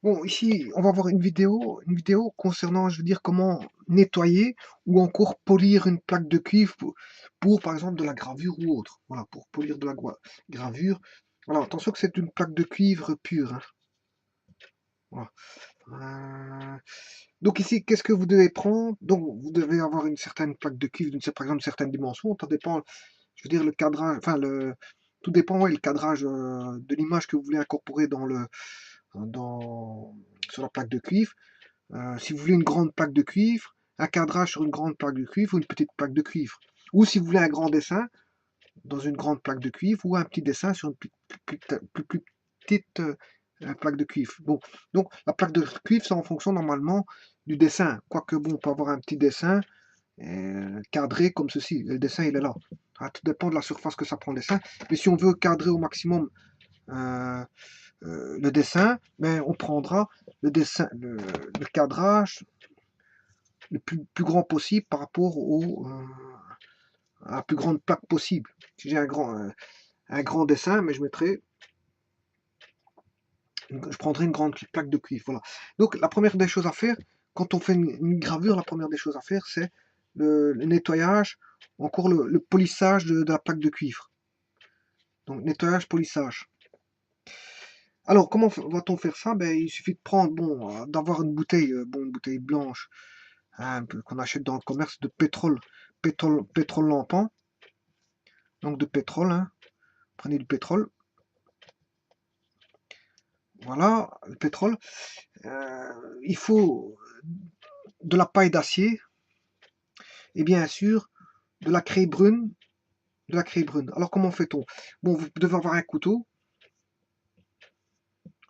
Bon, ici, on va voir une vidéo concernant, je veux dire, comment nettoyer ou encore polir une plaque de cuivre pour, par exemple, de la gravure ou autre. Voilà, pour polir de la gravure. Voilà, attention que c'est une plaque de cuivre pure, hein. Voilà. Euh, Donc ici, qu'est-ce que vous devez prendre? Donc, vous devez avoir une certaine plaque de cuivre par exemple, certaine dimension. Ça dépend, je veux dire, le cadrage, enfin, tout dépend, ouais, le cadrage de l'image que vous voulez incorporer dans, sur la plaque de cuivre. Si vous voulez une grande plaque de cuivre, un cadrage sur une grande plaque de cuivre ou une petite plaque de cuivre. Ou si vous voulez un grand dessin dans une grande plaque de cuivre ou un petit dessin sur une plus petite plaque de cuivre. Bon, donc la plaque de cuivre, c'est en fonction normalement du dessin. Quoique bon, on peut avoir un petit dessin cadré comme ceci. Le dessin, il est là. Tout dépend de la surface que ça prend le dessin. Mais si on veut cadrer au maximum euh, le dessin, mais on prendra le cadrage le plus grand possible par rapport à la plus grande plaque possible. Si j'ai un grand dessin, mais je prendrai une grande plaque de cuivre. Voilà. Donc la première des choses à faire, quand on fait une gravure, la première des choses à faire, c'est le nettoyage, encore le polissage de la plaque de cuivre. Donc nettoyage, polissage. Alors comment va-t-on faire ça? Ben, il suffit de prendre, bon, d'avoir une bouteille blanche, hein, qu'on achète dans le commerce de pétrole lampant, donc de pétrole, hein. Prenez du pétrole, voilà, le pétrole. Il faut de la paille d'acier et bien sûr de la craie brune, Alors comment fait-on? Bon, vous devez avoir un couteau,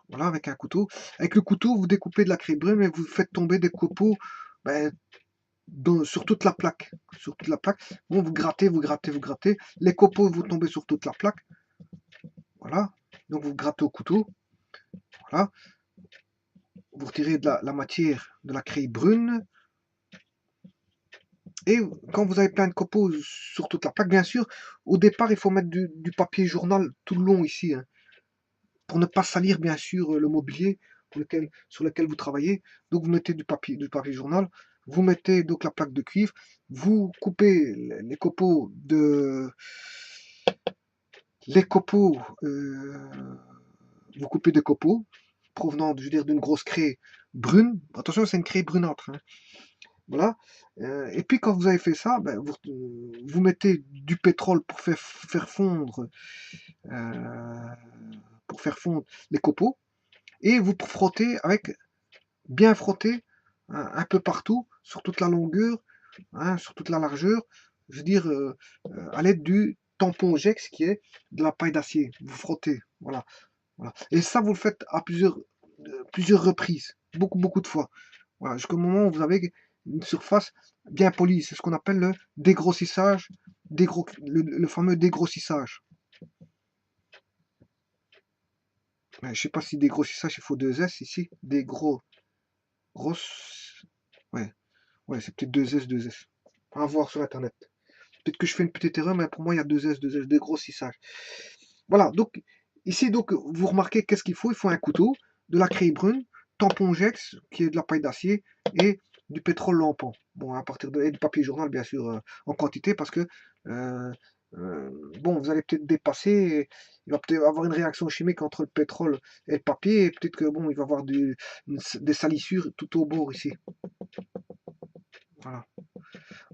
voilà, avec un couteau. Avec le couteau, vous découpez de la craie brune et vous faites tomber des copeaux ben, sur toute la plaque. Sur toute la plaque. Bon, vous grattez, vous grattez, vous grattez. Les copeaux vont tomber sur toute la plaque. Voilà. Donc vous grattez au couteau. Voilà. Vous retirez de la matière de la craie brune. Et quand vous avez plein de copeaux sur toute la plaque, bien sûr, au départ, il faut mettre du papier journal tout le long ici, hein, pour ne pas salir, bien sûr, le mobilier sur lequel vous travaillez. Donc, vous mettez du papier journal, vous mettez donc la plaque de cuivre, vous coupez les copeaux les copeaux, vous coupez des copeaux provenant, je veux dire, d'une grosse craie brune. Attention, c'est une craie brunâtre, hein. Voilà. Et puis quand vous avez fait ça, ben, vous mettez du pétrole euh, pour faire fondre les copeaux, et vous frottez bien frotter, hein, un peu partout, sur toute la longueur, hein, sur toute la largeur, je veux dire, à l'aide du tampon Jex qui est de la paille d'acier. Vous frottez, voilà, voilà. Et ça, vous le faites à plusieurs reprises, beaucoup, beaucoup de fois. Voilà, jusqu'au moment où vous avez une surface bien polie. C'est ce qu'on appelle le dégrossissage, le fameux dégrossissage. Je ne sais pas si dégrossissage, il faut deux S ici. Grosse. Ouais, ouais, c'est peut-être deux S, deux S. On va voir sur Internet. Peut-être que je fais une petite erreur, mais pour moi, il y a deux S, dégrossissage. Voilà, donc ici, donc, vous remarquez qu'est-ce qu'il faut? Il faut un couteau, de la craie brune, tampon Jex, qui est de la paille d'acier, et du pétrole lampant. Bon, à partir et du papier journal, bien sûr, en quantité, parce que, euh, euh, bon, vous allez peut-être dépasser, il va peut-être avoir une réaction chimique entre le pétrole et le papier, et peut-être que, bon, il va y avoir des salissures tout au bord ici. Voilà.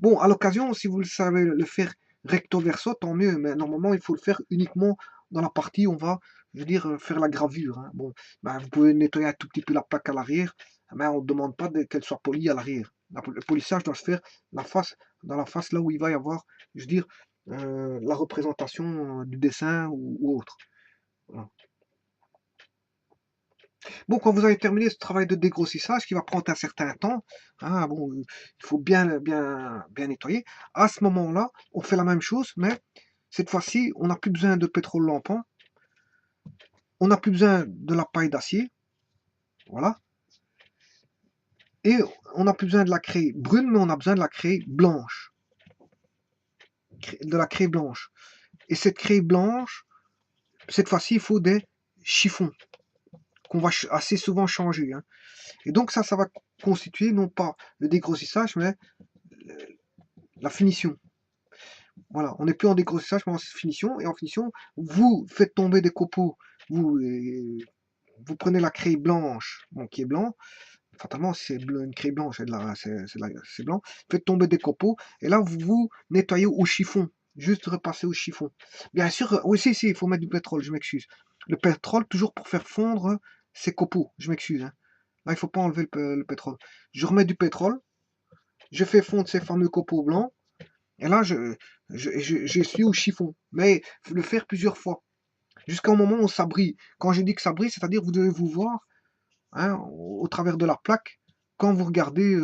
Bon, à l'occasion, si vous le savez le faire recto verso, tant mieux, mais normalement, il faut le faire uniquement dans la partie où on va, je veux dire, faire la gravure, hein. Bon, ben, vous pouvez nettoyer un tout petit peu la plaque à l'arrière, mais on ne demande pas qu'elle soit polie à l'arrière. Le polissage doit se faire dans la face là où il va y avoir, je veux dire, la représentation du dessin ou autre. Voilà. Bon, quand vous avez terminé ce travail de dégrossissage qui va prendre un certain temps, hein, bon, il faut bien nettoyer. À ce moment-là, on fait la même chose, mais cette fois-ci, on n'a plus besoin de pétrole lampant, on n'a plus besoin de la paille d'acier, voilà, et on n'a plus besoin de la craie brune, mais on a besoin de la craie blanche, Et cette craie blanche, cette fois-ci, il faut des chiffons. qu'on va assez souvent changer, hein. Et donc ça va constituer non pas le dégrossissage, mais la finition. Voilà, on n'est plus en dégrossissage, mais en finition. Et en finition, vous faites tomber des copeaux, vous prenez la craie blanche, bon, qui est blanc, fatalement c'est une craie blanche, c'est blanc, faites tomber des copeaux, et là vous nettoyez au chiffon, juste repasser au chiffon. Bien sûr, oui, si, il faut mettre du pétrole, je m'excuse. Le pétrole, toujours pour faire fondre ces copeaux, je m'excuse, hein. Là, il faut pas enlever le pétrole. Je remets du pétrole, je fais fondre ces fameux copeaux blancs, et là, j'essuie au chiffon. Mais le faire plusieurs fois, jusqu'au moment où ça brille. Quand je dis que ça brille, c'est-à-dire vous devez vous voir, hein, au travers de la plaque. Quand vous regardez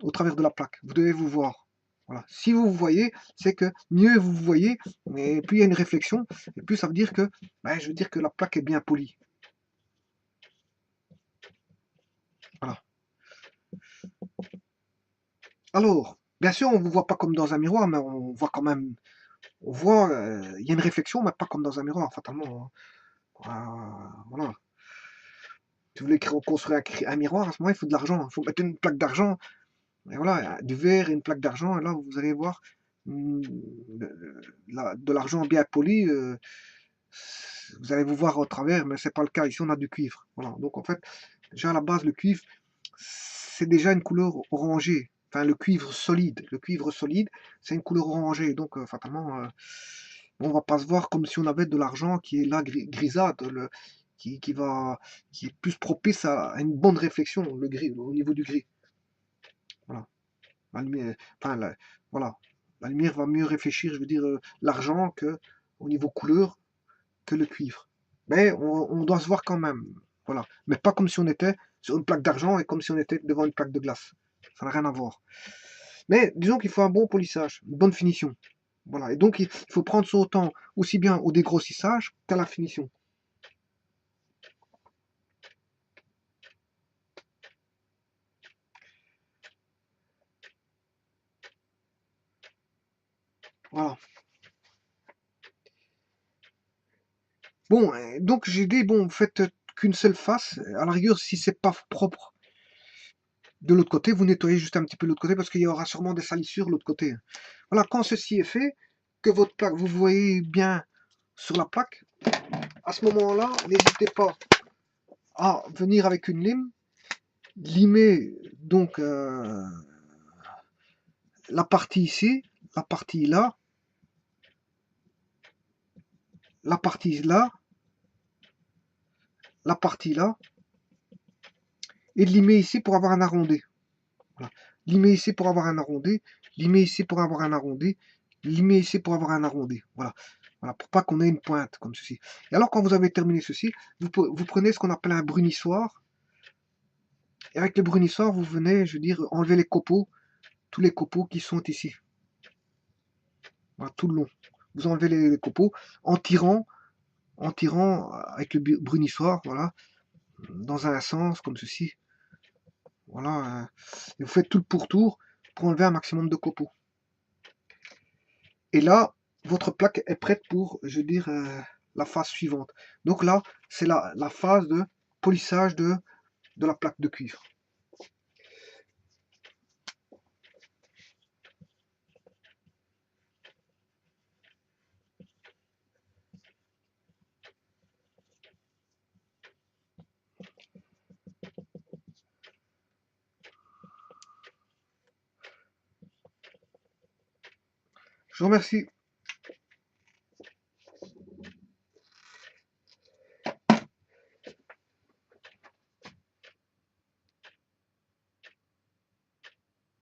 au travers de la plaque, vous devez vous voir. Voilà. Si vous vous voyez, c'est que mieux vous vous voyez, et plus il y a une réflexion, et plus ça veut dire que, ben, je veux dire que la plaque est bien polie. Voilà. Alors, bien sûr, on ne vous voit pas comme dans un miroir, mais on voit quand même, on voit, il y a une réflexion, mais pas comme dans un miroir, fatalement, hein. Voilà. Si vous voulez construire un miroir, à ce moment-là, il faut de l'argent. Il faut mettre une plaque d'argent, et voilà, du verre et une plaque d'argent, et là, vous allez voir de l'argent bien poli. Vous allez vous voir au travers, mais c'est pas le cas. Ici, on a du cuivre. Voilà. Donc, en fait, déjà à la base, le cuivre, c'est déjà une couleur orangée. Enfin, le cuivre solide. Le cuivre solide, c'est une couleur orangée. Donc, fatalement, on va pas se voir comme si on avait de l'argent qui est là grisâtre, qui est plus propice à une bonne réflexion, le gris, au niveau du gris. Voilà. La lumière, enfin, voilà. La lumière va mieux réfléchir, je veux dire, l'argent que au niveau couleur que le cuivre. Mais on doit se voir quand même. Voilà. Mais pas comme si on était sur une plaque d'argent et comme si on était devant une plaque de glace. Ça n'a rien à voir. Mais disons qu'il faut un bon polissage, une bonne finition. Voilà. Et donc il faut prendre son temps aussi bien au dégrossissage qu'à la finition. Voilà. Bon, donc j'ai dit, bon, faites qu'une seule face. À la rigueur, si c'est pas propre de l'autre côté, vous nettoyez juste un petit peu l'autre côté parce qu'il y aura sûrement des salissures de l'autre côté. Voilà, quand ceci est fait, que votre plaque, vous voyez bien sur la plaque, à ce moment-là, n'hésitez pas à venir avec une lime, limer donc la partie ici, la partie là, la partie là, la partie là, et de limer ici pour avoir un arrondi. Voilà. Limer ici pour avoir un arrondi, limer ici pour avoir un arrondi, limer ici pour avoir un arrondi. Voilà. Voilà, pour pas qu'on ait une pointe comme ceci. Et alors, quand vous avez terminé ceci, vous prenez ce qu'on appelle un brunissoir. Et avec le brunissoir, vous venez, je veux dire, enlever les copeaux, tous les copeaux qui sont ici. Voilà, tout le long. Vous enlevez les copeaux en tirant avec le brunissoir, voilà, dans un sens comme ceci. Voilà, et vous faites tout le pourtour pour enlever un maximum de copeaux. Et là, votre plaque est prête pour, je veux dire, la phase suivante. Donc là, c'est la phase de polissage de la plaque de cuivre. Je vous remercie.